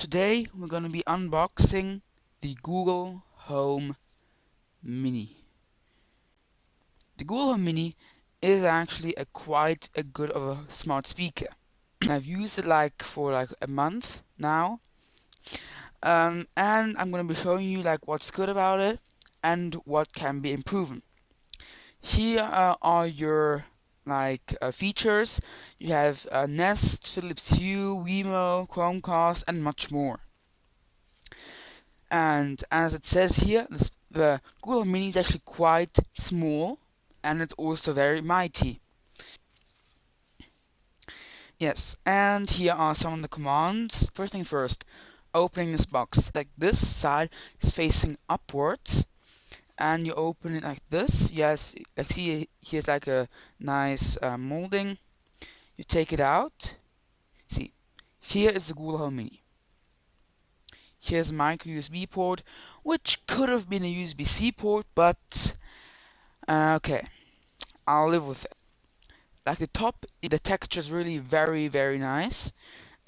Today we're going to be unboxing the Google Home Mini. The Google Home Mini is actually quite a good of a smart speaker. I've used it for a month now, and I'm going to be showing you what's good about it and what can be improved. Here are your features. You have Nest, Philips Hue, Wemo, Chromecast, and much more. And as it says here, the Google Mini is actually quite small, and it's also very mighty. Yes, and here are some of the commands. First thing first, opening this box. Like this side is facing upwards, and you open it like this. Yes, let's see, here's like a nice molding. You take it out. See, here is the Google Home Mini. Here's a micro USB port, which could have been a USB-C port, but okay, I'll live with it. Like the top, the texture is really very nice.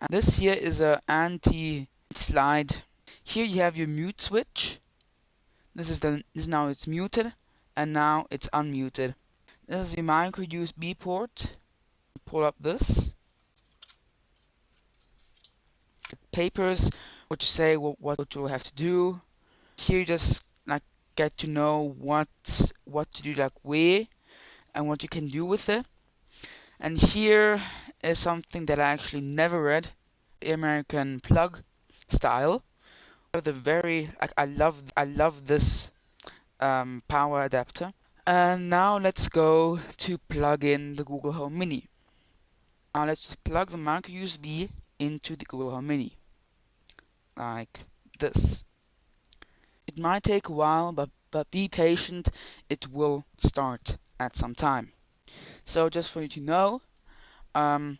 And this here is a anti-slide. Here you have your mute switch. This now it's muted, and now it's unmuted. This is your micro USB port. Pull up this. Papers which say what you'll have to do. Here you just get to know what to do where and what you can do with it. And here is something that I actually never read, the American plug style. I love this power adapter. And now let's go to plug in the Google Home Mini. Now let's just plug the micro USB into the Google Home Mini, like this. It might take a while, but be patient, it will start at some time. So just for you to know, on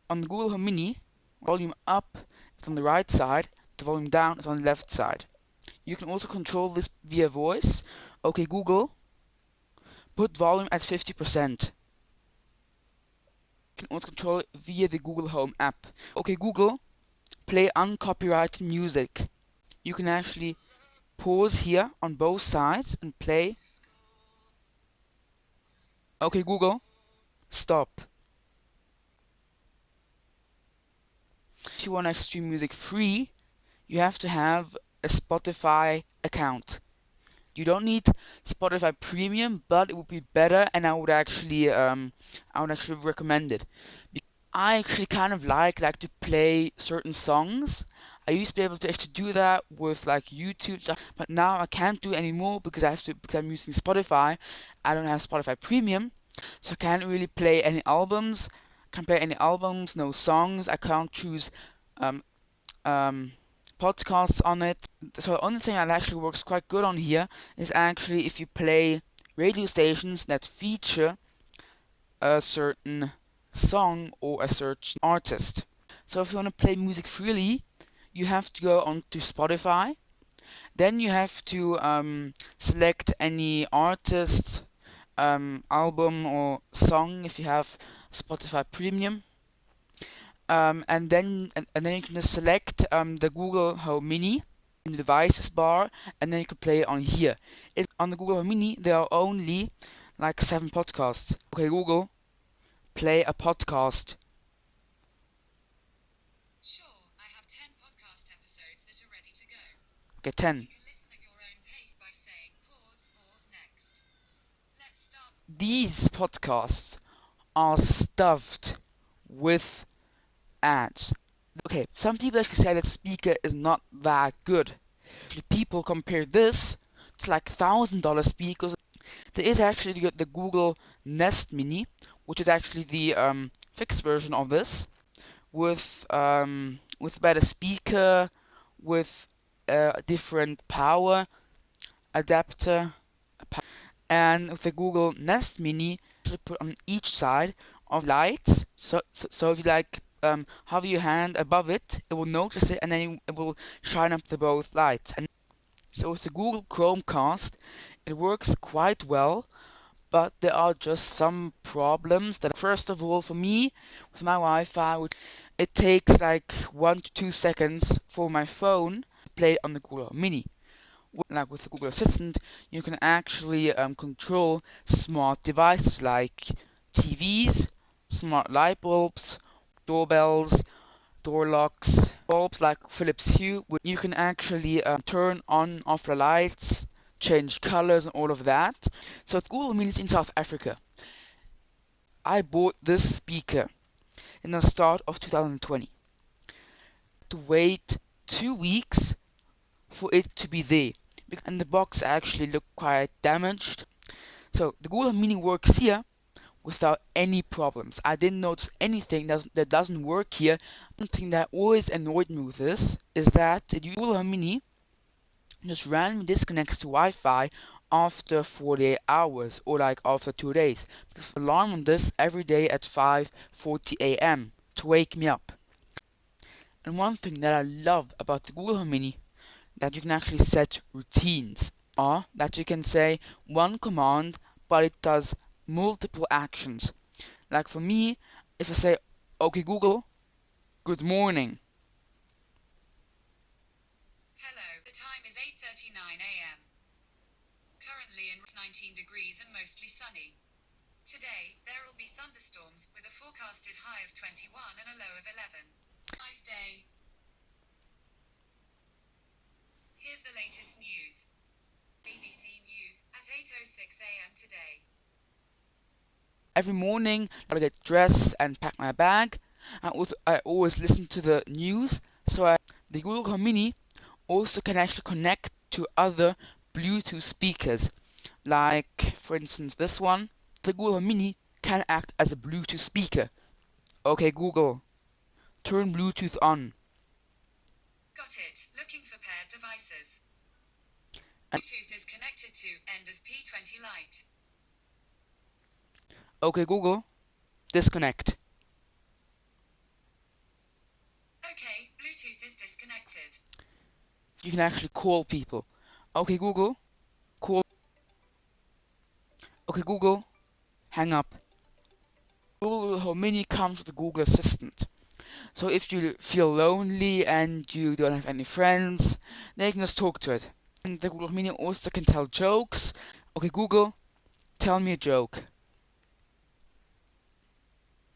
the Google Home Mini, volume up is on the right side, the volume down is on the left side. You can also control this via voice. Okay Google, put volume at 50%. You can also control it via the Google Home app. Okay Google, play uncopyrighted music. You can actually pause here on both sides and play. Okay Google, stop. If you want to stream music free, you have to have a Spotify account. You don't need Spotify Premium, but it would be better, and I would actually recommend it. I actually kind of like to play certain songs. I used to be able to actually do that with YouTube stuff, but now I can't do it anymore because I'm using Spotify. I don't have Spotify Premium, so I can't really play any albums. Can't play any albums, no songs. I can't choose podcasts on it. So the only thing that actually works quite good on here is actually if you play radio stations that feature a certain song or a certain artist. So if you want to play music freely, you have to go onto Spotify. Then you have to select any artist, album or song if you have Spotify Premium. And then you can just select the Google Home Mini in the devices bar, and then you can play it on here. On the Google Home Mini, there are only 7 podcasts. Okay, Google, play a podcast. Sure, I have 10 podcast episodes that are ready to go. Okay, 10. You can listen at your own pace by saying pause or next. Let's start. These podcasts are stuffed with ads. Okay, some people actually say that the speaker is not that good. Actually, people compare this to $1,000 speakers. There is actually the Google Nest Mini, which is actually the fixed version of this, with a better speaker, with a different power adapter, and with the Google Nest Mini, you put on each side of lights. So if you hover your hand above it, it will notice it, and then it will shine up the both lights. And so with the Google Chromecast, it works quite well, but there are just some problems that, first of all, for me, with my Wi-Fi, it takes like 1 to 2 seconds for my phone to play it on the Google Mini. Like with the Google Assistant, you can actually control smart devices like TVs, smart light bulbs, doorbells, door locks, bulbs like Philips Hue. You can actually turn on off the lights, change colors and all of that. So at Google Mini in South Africa, I bought this speaker in the start of 2020. To wait 2 weeks for it to be there, and the box actually looked quite damaged. So the Google Mini works here without any problems. I didn't notice anything that doesn't work here. One thing that always annoyed me with this is that the Google Mini just randomly disconnects to Wi-Fi after 48 hours or like after 2 days. Because alarm on this every day at 5:40 a.m. to wake me up. And one thing that I love about the Google Home Mini that you can actually set routines are that you can say one command but it does multiple actions. Like for me, if I say, okay Google, good morning. Hello, the time is 8:39 a.m. Currently it's 19 degrees and mostly sunny. Today, there will be thunderstorms with a forecasted high of 21 and a low of 11. Nice day. Here's the latest news. BBC News at 8:06 a.m. today. Every morning I get dressed and pack my bag. I always listen to the news, the Google Home Mini also can actually connect to other Bluetooth speakers. Like for instance this one, the Google Home Mini can act as a Bluetooth speaker. Okay Google, turn Bluetooth on. Got it. Looking for paired devices. And Bluetooth is connected to Ender's P20 Lite. okay Google, disconnect. Okay, Bluetooth is disconnected. You can actually call people. Okay Google, call. Okay Google, hang up. Google Home Mini comes with the Google Assistant. So if you feel lonely and you don't have any friends, then you can just talk to it. And the Google Mini also can tell jokes. Okay Google, tell me a joke.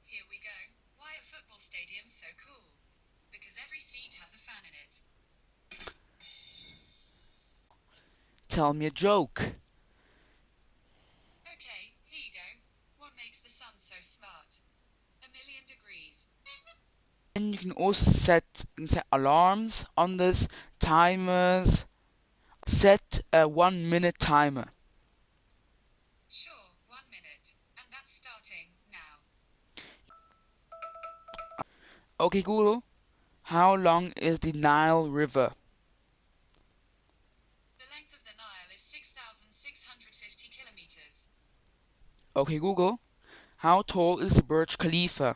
Here we go. Why are football stadiums so cool? Because every seat has a fan in it. Tell me a joke. Okay, here you go. What makes the sun so smart? 1,000,000 degrees. And you can also set alarms on this, timers. Set a 1 minute timer. Sure, 1 minute. And that's starting now. Okay Google, how long is the Nile River? The length of the Nile is 6,650 kilometers. Okay Google, how tall is the Burj Khalifa?